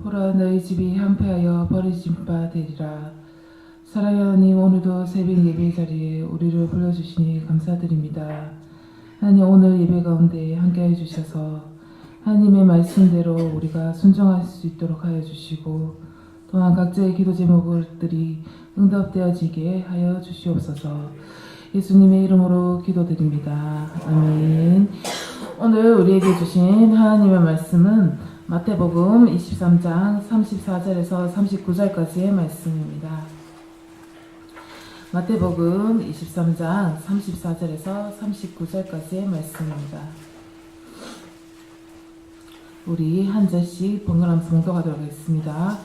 보라 너희 집이 황폐하여 버려진 바 되리라. 사랑의 하나님, 오늘도 새벽 예배 자리에 우리를 불러주시니 감사드립니다. 하나님, 오늘 예배 가운데 함께해 주셔서 하나님의 말씀대로 우리가 순종할 수 있도록 하여 주시고, 또한 각자의 기도 제목들이 응답되어지게 하여 주시옵소서. 예수님의 이름으로 기도드립니다. 아멘. 오늘 우리에게 주신 하나님의 말씀은 마태복음 23장 34절에서 39절까지의 말씀입니다. 마태복음 23장 34절에서 39절까지의 말씀입니다. 우리 한 절씩 번갈아가면서 봉독하도록 하겠습니다.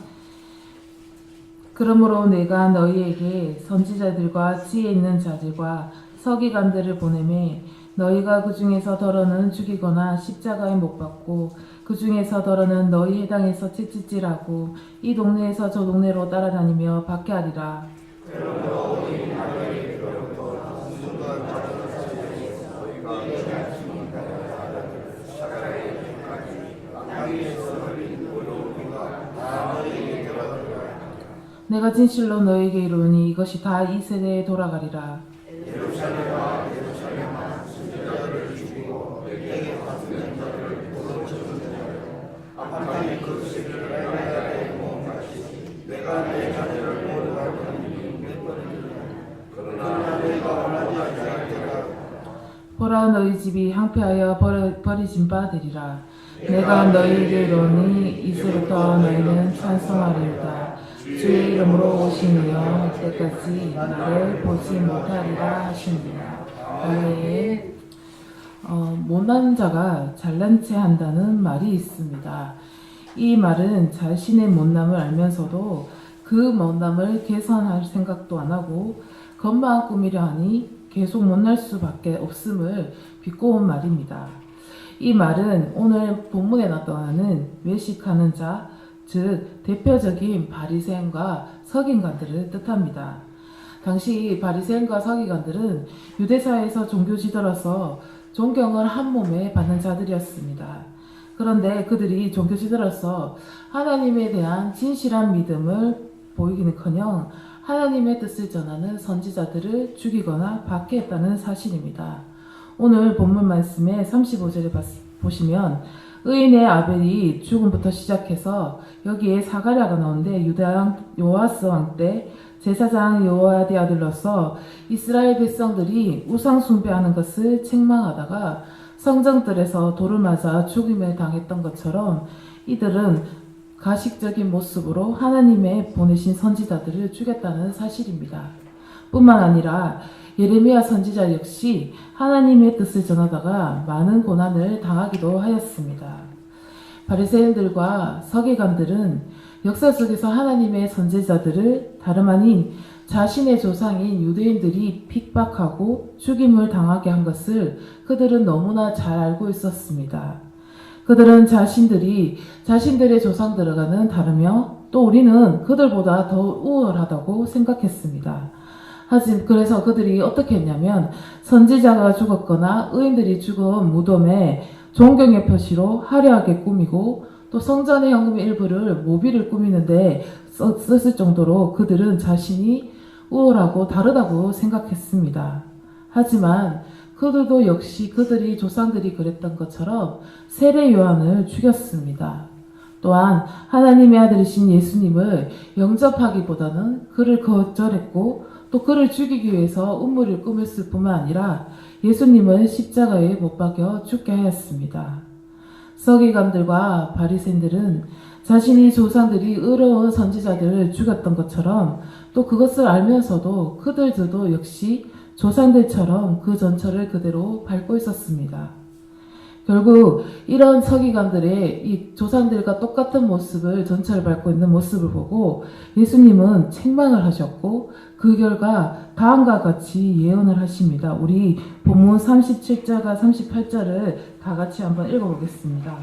그러므로 내가 너희에게 선지자들과 지혜 있는 자들과 서기관들을 보내매 너희가 그 중에서 더러는 죽이거나 십자가에 못 박고 그 중에서 더러는 너희 해당에서 채찍질하고 이 동네에서 저 동네로 따라다니며 박해 하리라. 내가 진실로 너에게 이르노니 이것이 다 이 세대에 돌아가리라. 보라 너희 집이 황폐하여 버려진 바 되리라. 내가 너희에게 이르노니 이제부터 너희는 찬송하리로다. 주의 이름으로 오시니여 때까지 나를 보지 못하리라 하시니라. 아멘. 못난 자가 잘난 체 한다는 말이 있습니다. 이 말은 자신의 못남을 알면서도 그 못남을 개선할 생각도 안 하고 겉만 꾸미려 하니 계속 못날 수밖에 없음을 비꼬은 말입니다. 이 말은 오늘 본문에 나타나는 외식하는 자, 즉 대표적인 바리새인과 서기관들을 뜻합니다. 당시 바리새인과 서기관들은 유대사회에서 종교 지도로서 존경을 한 몸에 받는 자들이었습니다. 그런데 그들이 종교 지도로서 하나님에 대한 진실한 믿음을 보이기는커녕 하나님의 뜻을 전하는 선지자들을 죽이거나 박해했다는 사실입니다. 오늘 본문 말씀의 35절에 보시면 의인의 아벨이 죽음부터 시작해서 여기에 사가랴가 나오는데 유다 요아스 왕 때 제사장 여호야다의 아들로서 이스라엘 백성들이 우상 숭배하는 것을 책망하다가 성전들에서 돌을 맞아 죽임을 당했던 것처럼 이들은 가식적인 모습으로 하나님의 보내신 선지자들을 죽였다는 사실입니다. 뿐만 아니라 예레미야 선지자 역시 하나님의 뜻을 전하다가 많은 고난을 당하기도 하였습니다. 바리새인들과 서기관들은 역사 속에서 하나님의 선지자들을 다름 아닌 자신의 조상인 유대인들이 핍박하고 죽임을 당하게 한 것을 그들은 너무나 잘 알고 있었습니다. 그들은 자신들의 조상들과는 다르며 또 우리는 그들보다 더 우월하다고 생각했습니다. 그래서 그들이 어떻게 했냐면 선지자가 죽었거나 의인들이 죽은 무덤에 존경의 표시로 화려하게 꾸미고 또 성전의 현금 일부를 모비를 꾸미는데 썼을 정도로 그들은 자신이 우월하고 다르다고 생각했습니다. 하지만 그들도 역시 그들이 조상들이 그랬던 것처럼 세례 요한을 죽였습니다. 또한 하나님의 아들이신 예수님을 영접하기보다는 그를 거절했고 또 그를 죽이기 위해서 음모를 꾸몄을 뿐만 아니라 예수님을 십자가에 못 박여 죽게 하였습니다. 서기관들과 바리새인들은 자신이 조상들이 의로운 선지자들을 죽였던 것처럼 또 그것을 알면서도 그들도 역시 조상들처럼 그 전철을 그대로 밟고 있었습니다. 결국 이런 서기관들의 이 조상들과 똑같은 모습을 전철을 밟고 있는 모습을 보고 예수님은 책망을 하셨고 그 결과 다음과 같이 예언을 하십니다. 우리 본문 37절과 38절을 다 같이 한번 읽어보겠습니다.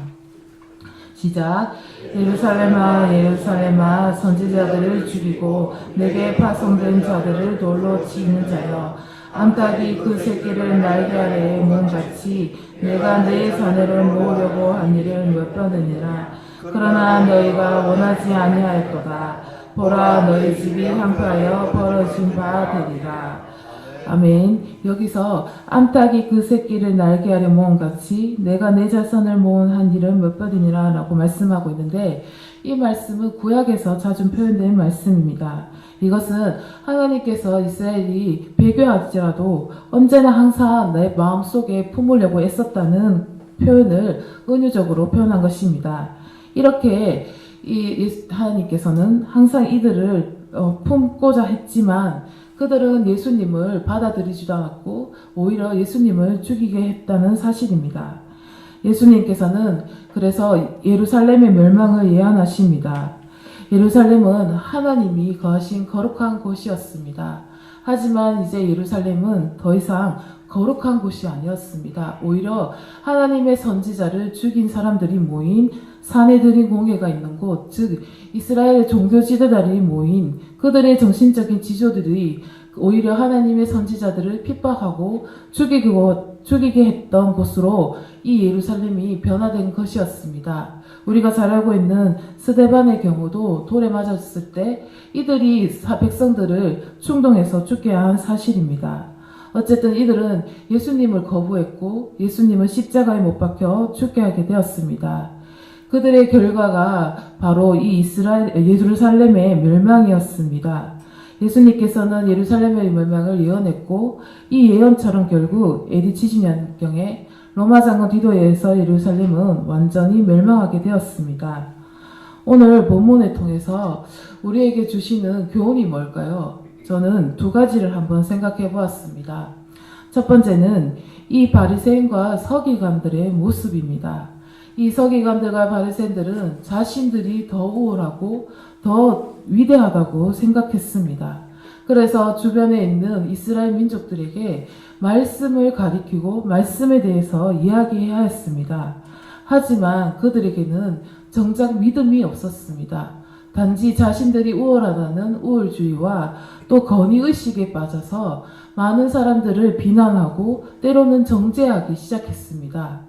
시작. 예루살렘아 예루살렘아 선지자들을 죽이고 내게 파송된 자들을 돌로 치는 자여 암탉이 그 새끼를 날개 아래에 모음같이 내가 내 자녀를 모으려고 한 일을 몇 번이니라. 그러나 너희가 원하지 아니하였도다. 보라, 너희 집이 황폐하여 벌어진 바 되리라. 아멘. 여기서 암탉이 그 새끼를 날게 하려 모은 같이 내가 내 자손을 모은 한 일은 몇 번이니라 라고 말씀하고 있는데, 이 말씀은 구약에서 자주 표현된 말씀입니다. 이것은 하나님께서 이스라엘이 배교할지라도 언제나 항상 내 마음속에 품으려고 애썼다는 표현을 은유적으로 표현한 것입니다. 이렇게 하나님께서는 항상 이들을 품고자 했지만 그들은 예수님을 받아들이지도 않았고 오히려 예수님을 죽이게 했다는 사실입니다. 예수님께서는 그래서 예루살렘의 멸망을 예언하십니다. 예루살렘은 하나님이 거하신 거룩한 곳이었습니다. 하지만 이제 예루살렘은 더 이상 거룩한 곳이 아니었습니다. 오히려 하나님의 선지자를 죽인 사람들이 모인 사내들이 공회가 있는 곳, 즉 이스라엘 종교 지도자들이 모인 그들의 정신적인 지도들이 오히려 하나님의 선지자들을 핍박하고 죽이게 했던 곳으로 이 예루살렘이 변화된 것이었습니다. 우리가 잘 알고 있는 스데반의 경우도 돌에 맞았을 때 이들이 백성들을 충동해서 죽게 한 사실입니다. 어쨌든 이들은 예수님을 거부했고 예수님은 십자가에 못 박혀 죽게 하게 되었습니다. 그들의 결과가 바로 이 예루살렘의 멸망이었습니다. 예수님께서는 예루살렘의 멸망을 예언했고 이 예언처럼 결국 AD 70년경에 로마 장군 디도에 의해서 예루살렘은 완전히 멸망하게 되었습니다. 오늘 본문을 통해서 우리에게 주시는 교훈이 뭘까요? 저는 두 가지를 한번 생각해 보았습니다. 첫 번째는 이 바리새인과 서기관들의 모습입니다. 이 서기관들과 바리새인들은 자신들이 더 우월하고 더 위대하다고 생각했습니다. 그래서 주변에 있는 이스라엘 민족들에게 말씀을 가리키고 말씀에 대해서 이야기해야 했습니다. 하지만 그들에게는 정작 믿음이 없었습니다. 단지 자신들이 우월하다는 우월주의와 또 권위의식에 빠져서 많은 사람들을 비난하고 때로는 정죄하기 시작했습니다.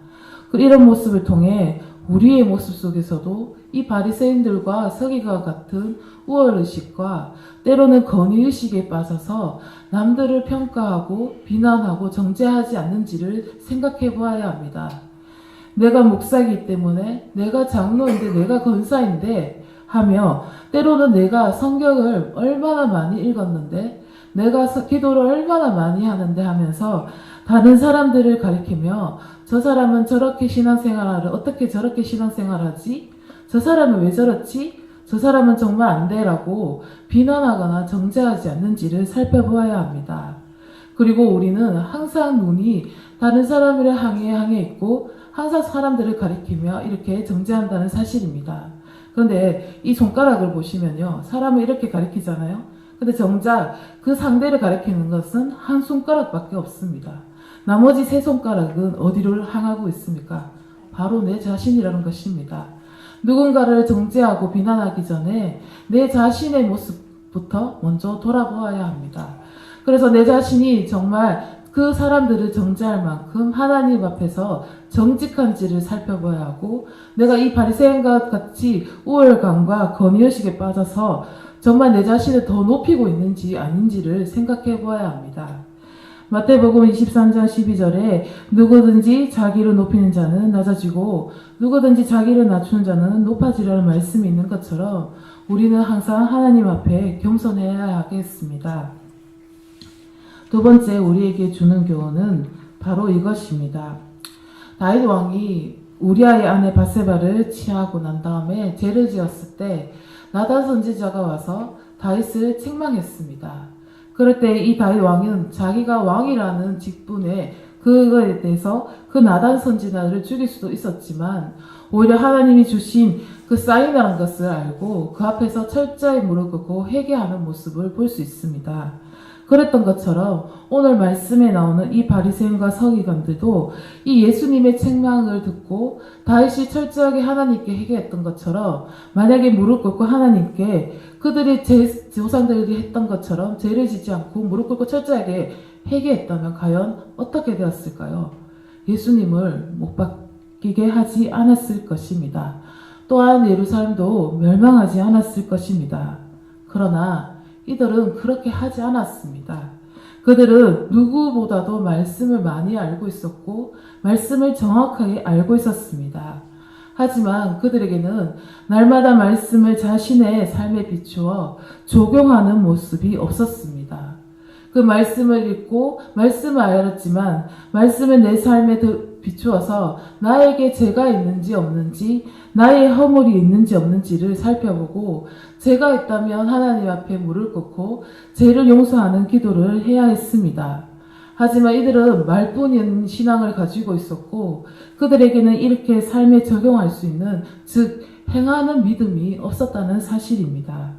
이런 모습을 통해 우리의 모습 속에서도 이 바리새인들과 서기관 같은 우월의식과 때로는 권위의식에 빠져서 남들을 평가하고 비난하고 정죄하지 않는지를 생각해 보아야 합니다. 내가 목사이기 때문에, 내가 장로인데, 내가 권사인데 하며 때로는 내가 성경을 얼마나 많이 읽었는데, 내가 기도를 얼마나 많이 하는데 하면서 다른 사람들을 가리키며 저 사람은 저렇게 신앙생활을 어떻게 저렇게 신앙생활하지? 저 사람은 왜 저렇지? 저 사람은 정말 안 돼라고 비난하거나 정죄하지 않는지를 살펴보아야 합니다. 그리고 우리는 항상 눈이 다른 사람을 향해 있고 항상 사람들을 가리키며 이렇게 정죄한다는 사실입니다. 그런데 이 손가락을 보시면요, 사람을 이렇게 가리키잖아요. 근데 정작 그 상대를 가리키는 것은 한 손가락밖에 없습니다. 나머지 세 손가락은 어디로 향하고 있습니까? 바로 내 자신이라는 것입니다. 누군가를 정죄하고 비난하기 전에 내 자신의 모습부터 먼저 돌아보아야 합니다. 그래서 내 자신이 정말 그 사람들을 정죄할 만큼 하나님 앞에서 정직한지를 살펴봐야 하고, 내가 이 바리새인과 같이 우월감과 권위의식에 빠져서 정말 내 자신을 더 높이고 있는지 아닌지를 생각해 보아야 합니다. 마태복음 23장 12절에 누구든지 자기를 높이는 자는 낮아지고 누구든지 자기를 낮추는 자는 높아지라는 말씀이 있는 것처럼 우리는 항상 하나님 앞에 겸손해야 하겠습니다. 두 번째 우리에게 주는 교훈은 바로 이것입니다. 다윗 왕이 우리아의 아내 바세바를 취하고 난 다음에 죄를 지었을 때 나단 선지자가 와서 다윗을 책망했습니다. 그럴 때 이 다윗 왕은 자기가 왕이라는 직분에 그거에 대해서 그 나단 선지자를 죽일 수도 있었지만 오히려 하나님이 주신 그 사인이라는 것을 알고 그 앞에서 철저히 무릎 꿇고 회개하는 모습을 볼 수 있습니다. 그랬던 것처럼 오늘 말씀에 나오는 이 바리새인과 서기관들도 이 예수님의 책망을 듣고 다윗이 철저하게 하나님께 회개했던 것처럼 만약에 무릎 꿇고 하나님께 그들이 조상들이 했던 것처럼 죄를 짓지 않고 무릎 꿇고 철저하게 회개했다면 과연 어떻게 되었을까요? 예수님을 못 박히게 하지 않았을 것입니다. 또한 예루살렘도 멸망하지 않았을 것입니다. 그러나 이들은 그렇게 하지 않았습니다. 그들은 누구보다도 말씀을 많이 알고 있었고 말씀을 정확하게 알고 있었습니다. 하지만 그들에게는 날마다 말씀을 자신의 삶에 비추어 적용하는 모습이 없었습니다. 그 말씀을 읽고 말씀을 알았지만 말씀을 내 삶에 비추어서 나에게 죄가 있는지 없는지, 나의 허물이 있는지 없는지를 살펴보고 죄가 있다면 하나님 앞에 무릎 꿇고 죄를 용서하는 기도를 해야 했습니다. 하지만 이들은 말뿐인 신앙을 가지고 있었고 그들에게는 이렇게 삶에 적용할 수 있는, 즉 행하는 믿음이 없었다는 사실입니다.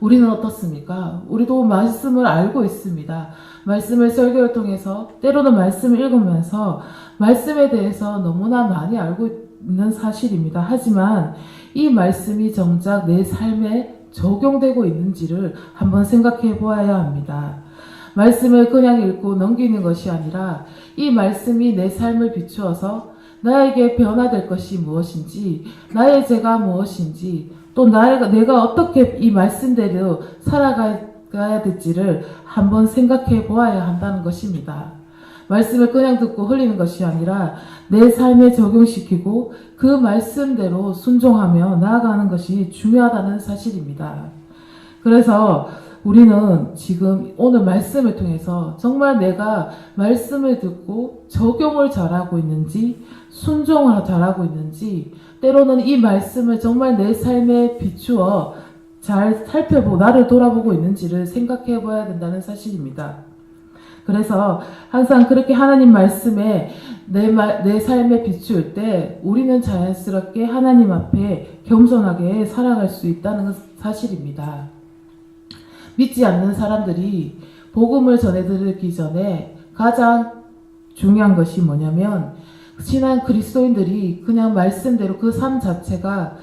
우리는 어떻습니까? 우리도 말씀을 알고 있습니다. 말씀을 설교를 통해서 때로는 말씀을 읽으면서 말씀에 대해서 너무나 많이 알고 있는 사실입니다. 하지만 이 말씀이 정작 내 삶에 적용되고 있는지를 한번 생각해 보아야 합니다. 말씀을 그냥 읽고 넘기는 것이 아니라 이 말씀이 내 삶을 비추어서 나에게 변화될 것이 무엇인지, 나의 죄가 무엇인지, 또 내가 어떻게 이 말씀대로 살아가야 될지를 한번 생각해 보아야 한다는 것입니다. 말씀을 그냥 듣고 흘리는 것이 아니라 내 삶에 적용시키고 그 말씀대로 순종하며 나아가는 것이 중요하다는 사실입니다. 그래서 우리는 지금 오늘 말씀을 통해서 정말 내가 말씀을 듣고 적용을 잘하고 있는지, 순종을 잘하고 있는지, 때로는 이 말씀을 정말 내 삶에 비추어 잘 살펴보고 나를 돌아보고 있는지를 생각해 봐야 된다는 사실입니다. 그래서 항상 그렇게 하나님 말씀에 내 삶에 비추일 때 우리는 자연스럽게 하나님 앞에 겸손하게 살아갈 수 있다는 사실입니다. 믿지 않는 사람들이 복음을 전해드리기 전에 가장 중요한 것이 뭐냐면, 신한 그리스도인들이 그냥 말씀대로 그 삶 자체가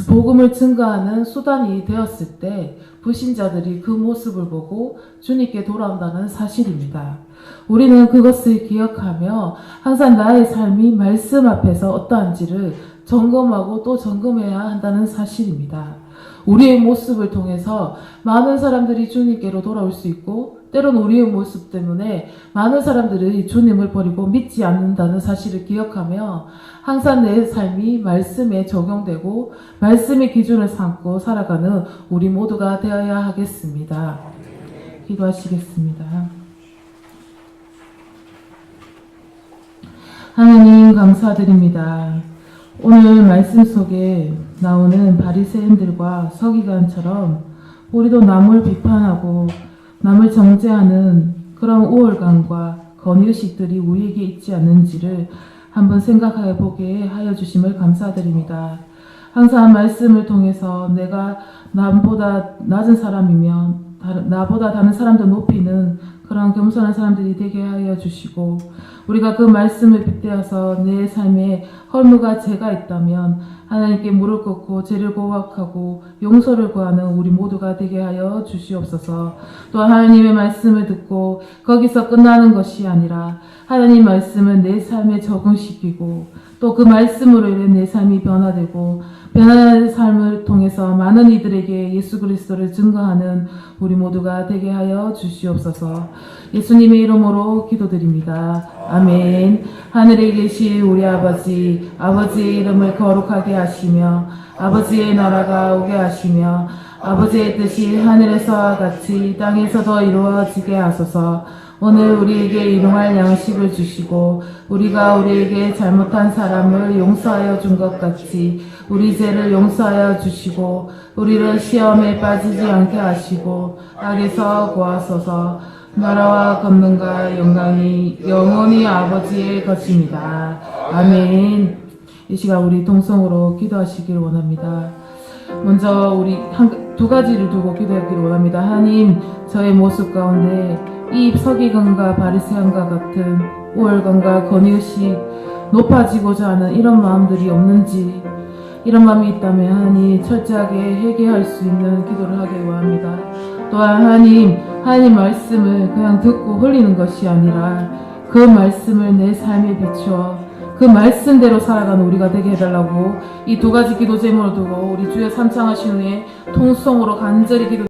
복음을 증거하는 수단이 되었을 때 불신자들이 그 모습을 보고 주님께 돌아온다는 사실입니다. 우리는 그것을 기억하며 항상 나의 삶이 말씀 앞에서 어떠한지를 점검하고 또 점검해야 한다는 사실입니다. 우리의 모습을 통해서 많은 사람들이 주님께로 돌아올 수 있고 때로는 우리의 모습 때문에 많은 사람들이 주님을 버리고 믿지 않는다는 사실을 기억하며 항상 내 삶이 말씀에 적용되고 말씀의 기준을 삼고 살아가는 우리 모두가 되어야 하겠습니다. 기도하시겠습니다. 하나님 감사드립니다. 오늘 말씀 속에 나오는 바리새인들과 서기관처럼 우리도 남을 비판하고 남을 정죄하는 그런 우월감과 권위의식들이 우리에게 있지 않는지를 한번 생각해 보게 하여 주심을 감사드립니다. 항상 말씀을 통해서 내가 남보다 낮은 사람이면 나보다 다른 사람도 높이는 그런 겸손한 사람들이 되게 하여 주시고, 우리가 그 말씀을 빗대어서 내 삶에 허물과 죄가 있다면 하나님께 무릎 꿇고 죄를 고백하고 용서를 구하는 우리 모두가 되게 하여 주시옵소서. 또 하나님의 말씀을 듣고 거기서 끝나는 것이 아니라 하나님 말씀을 내 삶에 적응시키고 또 그 말씀으로 인해 내 삶이 변화되고 변화된 삶을 통해서 많은 이들에게 예수 그리스도를 증거하는 우리 모두가 되게 하여 주시옵소서. 예수님의 이름으로 기도드립니다. 아멘. 하늘에 계신 우리 아버지, 아버지의 이름을 거룩하게 하시며 아버지의 나라가 오게 하시며 아버지의 뜻이 하늘에서와 같이 땅에서도 이루어지게 하소서. 오늘 우리에게 일용할 양식을 주시고 우리가 우리에게 잘못한 사람을 용서하여 준 것 같이 우리 죄를 용서하여 주시고 우리를 시험에 빠지지 않게 하시고 악에서 구하소서. 나라와 권능과 영광이 영원히 아버지의 것입니다. 아멘. 이 시간 우리 동성으로 기도하시기를 원합니다. 먼저 우리 두 가지를 두고 기도하기를 원합니다. 하나님, 저의 모습 가운데 이 서기관과 바리새인과 같은 우월감과 권위의식, 높아지고자 하는 이런 마음들이 없는지, 이런 마음이 있다면 하나님 철저하게 해결할 수 있는 기도를 하길 원합니다. 또한 하나님 말씀을 그냥 듣고 흘리는 것이 아니라 그 말씀을 내 삶에 비추어 그 그 말씀대로 살아가는 우리가 되게 해달라고 이 두 가지 기도 제목을 두고 우리 주의 삼창하신 후에 통성으로 간절히 기도